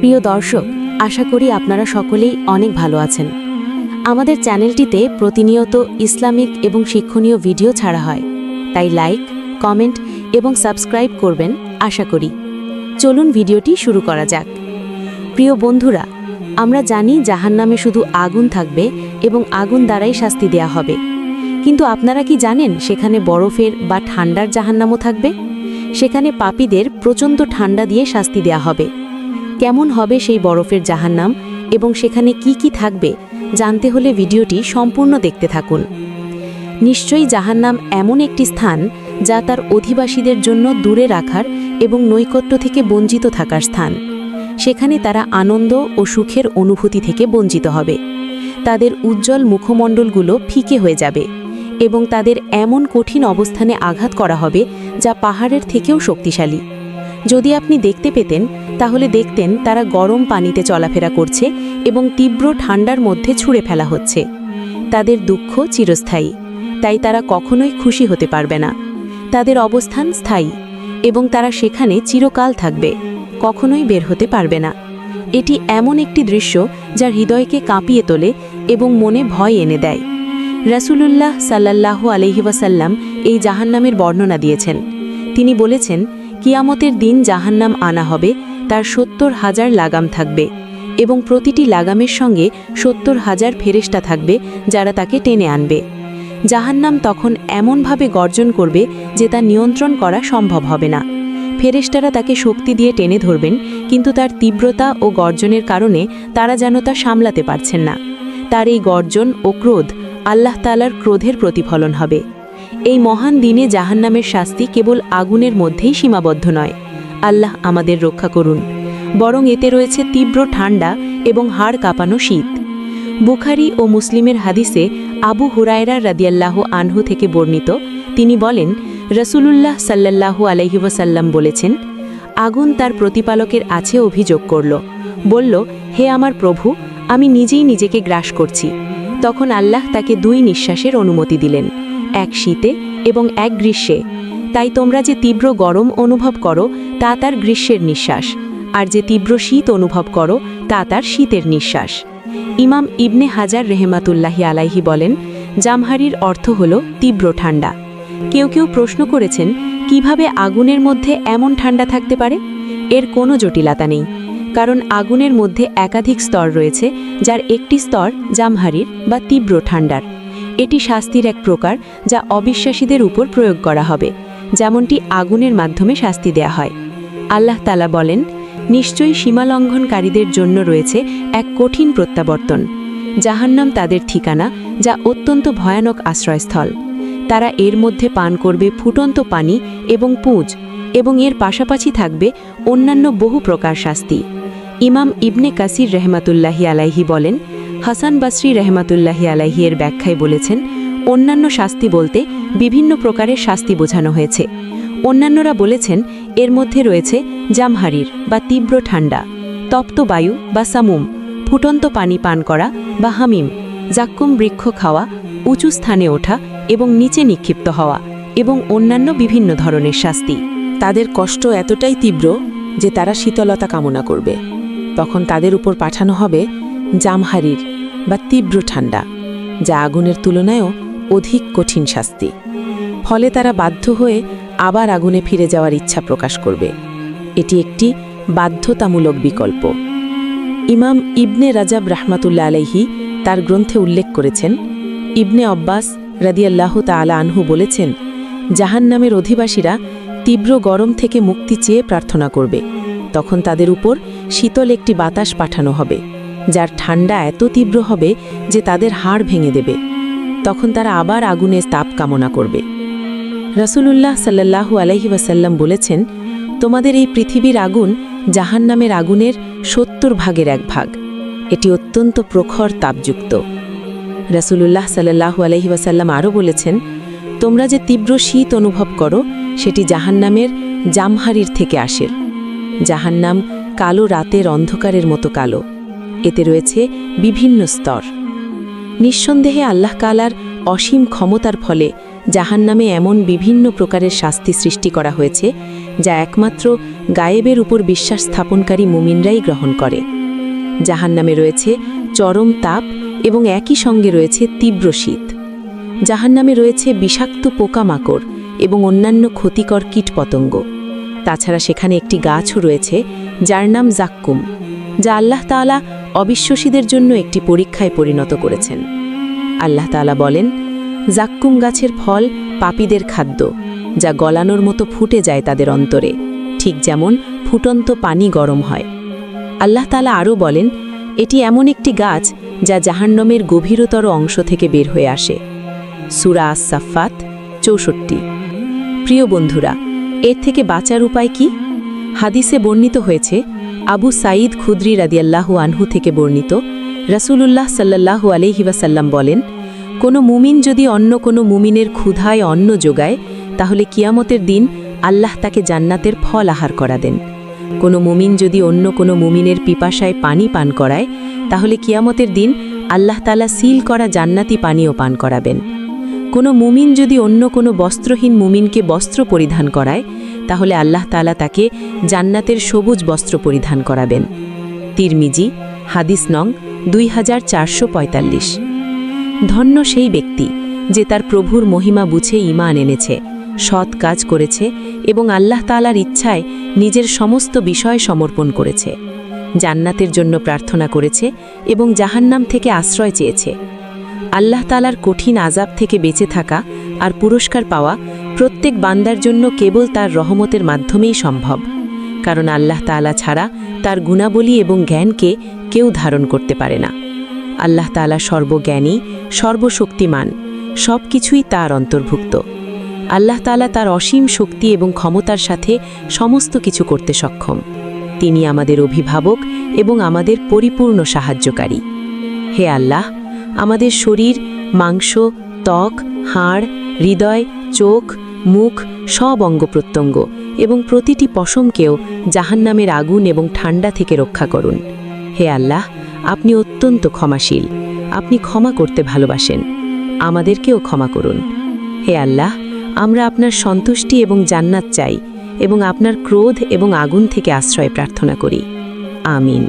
প্রিয় দর্শক, আশা করি আপনারা সকলেই অনেক ভালো আছেন। আমাদের চ্যানেলটিতে প্রতিনিয়ত ইসলামিক এবং শিক্ষণীয় ভিডিও ছাড়া হয়, তাই লাইক, কমেন্ট এবং সাবস্ক্রাইব করবেন আশা করি। চলুন ভিডিওটি শুরু করা যাক। প্রিয় বন্ধুরা, আমরা জানি জাহান্নামে শুধু আগুন থাকবে এবং আগুন দ্বারাই শাস্তি দেয়া হবে, কিন্তু আপনারা কি জানেন সেখানে বরফের বা ঠান্ডার জাহান্নামও থাকবে? সেখানে পাপীদের প্রচণ্ড ঠান্ডা দিয়ে শাস্তি দেয়া হবে। কেমন হবে সেই বরফের জাহান্নাম এবং সেখানে কি কি থাকবে জানতে হলে ভিডিওটি সম্পূর্ণ দেখতে থাকুন। নিশ্চয়ই জাহান্নাম এমন একটি স্থান যা তার অধিবাসীদের জন্য দূরে রাখার এবং নৈকট্য থেকে বঞ্চিত থাকার স্থান। সেখানে তারা আনন্দ ও সুখের অনুভূতি থেকে বঞ্চিত হবে। তাদের উজ্জ্বল মুখমণ্ডলগুলো ফিকে হয়ে যাবে এবং তাদের এমন কঠিন অবস্থানে আঘাত করা হবে যা পাহাড়ের থেকেও শক্তিশালী। যদি আপনি দেখতে পেতেন তাহলে দেখতেন তারা গরম পানিতে চলাফেরা করছে এবং তীব্র ঠান্ডার মধ্যে ছুঁড়ে ফেলা হচ্ছে। তাদের দুঃখ চিরস্থায়ী, তাই তারা কখনোই খুশি হতে পারবে না। তাদের অবস্থান স্থায়ী এবং তারা সেখানে চিরকাল থাকবে, কখনোই বের হতে পারবে না। এটি এমন একটি দৃশ্য যা হৃদয়কে কাঁপিয়ে তোলে এবং মনে ভয় এনে দেয়। রাসূলুল্লাহ সাল্লাল্লাহু আলাইহি ওয়াসাল্লাম এই জাহান্নামের বর্ণনা দিয়েছেন। তিনি বলেছেন, কিয়ামতের দিন জাহান্নাম আনা হবে, তার ৭০,০০০ লাগাম থাকবে এবং প্রতিটি লাগামের সঙ্গে ৭০,০০০ ফেরেশতা থাকবে যারা তাকে টেনে আনবে। জাহান্নাম তখন এমনভাবে গর্জন করবে যে তা নিয়ন্ত্রণ করা সম্ভব হবে না। ফেরেশতারা তাকে শক্তি দিয়ে টেনে ধরবেন, কিন্তু তার তীব্রতা ও গর্জনের কারণে তারা যেন তা সামলাতে পারছেন না। তার এই গর্জন ও ক্রোধ আল্লাহ তাআলার ক্রোধের প্রতিফলন হবে। এই মহান দিনে জাহান্নামের শাস্তি কেবল আগুনের মধ্যেই সীমাবদ্ধ নয়, আল্লাহ আমাদের রক্ষা করুন, বরং এতে রয়েছে তীব্র ঠান্ডা এবং হাড় কাঁপানো শীত। বুখারী ও মুসলিমের হাদিসে আবু হুরায়রা রাদিয়াল্লাহু আনহু থেকে বর্ণিত, তিনি বলেন, রাসূলুল্লাহ সাল্লাল্লাহু আলাইহি ওয়াসাল্লাম বলেছেন, আগুন তার প্রতিপালকের আছে অভিযোগ করল, বলল, হে আমার প্রভু, আমি নিজেই নিজেকে গ্রাস করছি। তখন আল্লাহ তাকে 2 নিঃশ্বাসের অনুমতি দিলেন, এক শীতে এবং এক গ্রীষ্মে। তাই তোমরা যে তীব্র গরম অনুভব করো তা তার গ্রীষ্মের নিঃশ্বাস, আর যে তীব্র শীত অনুভব করো তা তার শীতের নিঃশ্বাস। ইমাম ইবনে হাজার রহমাতুল্লাহি আলাইহি বলেন, জামহারির অর্থ হল তীব্র ঠান্ডা। কেউ কেউ প্রশ্ন করেছেন, কিভাবে আগুনের মধ্যে এমন ঠান্ডা থাকতে পারে? এর কোনো জটিলতা নেই, কারণ আগুনের মধ্যে একাধিক স্তর রয়েছে, যার একটি স্তর জামহারির বা তীব্র ঠান্ডার। এটি শাস্তির এক প্রকার যা অবিশ্বাসীদের উপর প্রয়োগ করা হবে, যেমনটি আগুনের মাধ্যমে শাস্তি দেয়া হয়। আল্লাহ তাআলা বলেন, নিশ্চয়ই সীমালঙ্ঘনকারীদের জন্য রয়েছে এক কঠিন প্রত্যাবর্তন। জাহান্নাম তাদের ঠিকানা, যা অত্যন্ত ভয়ানক আশ্রয়স্থল। তারা এর মধ্যে পান করবে ফুটন্ত পানি এবং পুঁজ, এবং এর পাশাপাশি থাকবে অন্যান্য বহু প্রকার শাস্তি। ইমাম ইবনে কাসির রহমাতুল্লাহি আলাইহি বলেন, হাসান বাসরি রহমাতুল্লাহি আলাইহি এর ব্যাখ্যায় বলেছেন, অন্যান্য শাস্তি বলতে বিভিন্ন প্রকারের শাস্তি বোঝানো হয়েছে। অন্যান্যরা বলেছেন, এর মধ্যে রয়েছে জামহারির বা তীব্র ঠান্ডা, তপ্ত বায়ু বা সামুম, ফুটন্ত পানি পান করা বা হামিম, জাক্কুম বৃক্ষ খাওয়া, উঁচু স্থানে ওঠা এবং নিচে নিক্ষিপ্ত হওয়া, এবং অন্যান্য বিভিন্ন ধরনের শাস্তি। তাদের কষ্ট এতটাই তীব্র যে তারা শীতলতা কামনা করবে। তখন তাদের উপর পাঠানো হবে জামহারির বা তীব্র ঠান্ডা, যা আগুনের তুলনায়ও অধিক কঠিন শাস্তি। ফলে তারা বাধ্য হয়ে আবার আগুনে ফিরে যাওয়ার ইচ্ছা প্রকাশ করবে। এটি একটি বাধ্যতামূলক বিকল্প। ইমাম ইবনে রাজাব রাহমাতুল্লাহ আলাইহি তার গ্রন্থে উল্লেখ করেছেন, ইবনে আব্বাস রাদিয়াল্লাহু তাআলা আনহু বলেছেন, জাহান্নামের অধিবাসীরা তীব্র গরম থেকে মুক্তি চেয়ে প্রার্থনা করবে। তখন তাদের উপর শীতল একটি বাতাস পাঠানো হবে, যার ঠান্ডা এত তীব্র হবে যে তাদের হাড় ভেঙে দেবে। তখন তারা আবার আগুনের তাপ কামনা করবে। রাসূলুল্লাহ সাল্লাল্লাহু আলাইহি ওয়াসাল্লাম বলেছেন, তোমাদের এই পৃথিবীর আগুন জাহান্নামের আগুনের ৭০ ভাগের 1 ভাগ। এটি অত্যন্ত প্রখর তাপযুক্ত। রাসূলুল্লাহ সাল্লাল্লাহু আলাইহি ওয়াসাল্লাম আরও বলেছেন, তোমরা যে তীব্র শীত অনুভব করো সেটি জাহান্নামের জামহারির থেকে আসে। জাহান্নাম কালো রাতের অন্ধকারের মতো কালো। এতে রয়েছে বিভিন্ন স্তর। নিঃসন্দেহে আল্লাহ তাআলার অসীম ক্ষমতার ফলে জাহান্নামে এমন বিভিন্ন প্রকারের শাস্তি সৃষ্টি করা হয়েছে যা একমাত্র গায়েবের উপর বিশ্বাস স্থাপনকারী মুমিনরাই গ্রহণ করে। জাহান্নামে রয়েছে চরম তাপ এবং একই সঙ্গে রয়েছে তীব্র শীত। জাহান্নামে রয়েছে বিষাক্ত পোকামাকড় এবং অন্যান্য ক্ষতিকর কীটপতঙ্গ। তাছাড়া সেখানে একটি গাছও রয়েছে যার নাম জাক্কুম, যা আল্লাহ তাআলা অবিশ্বাসীদের জন্য একটি পরীক্ষায় পরিণত করেছেন। আল্লাহ তাআলা বলেন, জাক্কুম গাছের ফল পাপীদের খাদ্য, যা গলানোর মতো ফুটে যায় তাদের অন্তরে, ঠিক যেমন ফুটন্ত পানি গরম হয়। আল্লাহ তাআলা আরও বলেন, এটি এমন একটি গাছ যা জাহান্নামের গভীরতর অংশ থেকে বের হয়ে আসে। সূরা আস-সাফফাত ৬৪। প্রিয় বন্ধুরা, এর থেকে বাঁচার উপায় কি? হাদিসে বর্ণিত হয়েছে, আবু সাঈদ খুদরি রাদিয়াল্লাহু আনহু থেকে বর্ণিত, রাসূলুল্লাহ সাল্লাল্লাহু আলাইহি ওয়াসাল্লাম বলেন, কোনো মুমিন যদি অন্য কোনো মুমিনের ক্ষুধায় অন্ন যোগায়, তাহলে কিয়ামতের দিন আল্লাহ তাকে জান্নাতের ফল আহার করা দেন। কোনো মুমিন যদি অন্য কোনো মুমিনের পিপাসায় পানি পান করায়, তাহলে কিয়ামতের দিন আল্লাহ তাআলা সিল করা জান্নাতি পানীয় পান করাবেন। কোনো মুমিন যদি অন্য কোনো বস্ত্রহীন মুমিনকে বস্ত্র পরিধান করায়, তাহলে আল্লাহ তাআলা তাকে জান্নাতের সবুজ বস্ত্র পরিধান করাবেন। তিরমিজি, হাদিস নং 2445। ধন্য সেই ব্যক্তি যে তার প্রভুর মহিমা বুঝে ঈমান এনেছে, সৎ কাজ করেছে এবং আল্লাহ তাআলার ইচ্ছায় নিজের সমস্ত বিষয় সমর্পণ করেছে, জান্নাতের জন্য প্রার্থনা করেছে এবং জাহান্নাম থেকে আশ্রয় চেয়েছে। আল্লাহ তাআলার কঠিন আযাব থেকে বেঁচে থাকা আর পুরস্কার পাওয়া প্রত্যেক বান্দার জন্য কেবল তার রহমতের মাধ্যমেই সম্ভব, কারণ আল্লাহ তাআলা ছাড়া তার গুণাবলী এবং জ্ঞানকে কেউ ধারণ করতে পারে না। আল্লাহ তাআলা সর্বজ্ঞানী, সর্বশক্তিমান, সব কিছুই তার অন্তর্ভুক্ত। আল্লাহ তাআলা তার অসীম শক্তি এবং ক্ষমতার সাথে সমস্ত কিছু করতে সক্ষম। তিনি আমাদের অভিভাবক এবং আমাদের পরিপূর্ণ সাহায্যকারী। হে আল্লাহ, আমাদের শরীর, মাংস, ত্বক, হাড়, হৃদয়, চোখ, মুখ, সব অঙ্গপ্রত্যঙ্গ এবং প্রতিটি পশমকেও জাহান্নামের আগুন এবং ঠান্ডা থেকে রক্ষা করুন। হে আল্লাহ, আপনি অত্যন্ত ক্ষমাশীল, আপনি ক্ষমা করতে ভালোবাসেন, আমাদেরকেও ক্ষমা করুন। হে আল্লাহ, আমরা আপনার সন্তুষ্টি এবং জান্নাত চাই এবং আপনার ক্রোধ এবং আগুন থেকে আশ্রয় প্রার্থনা করি। আমিন।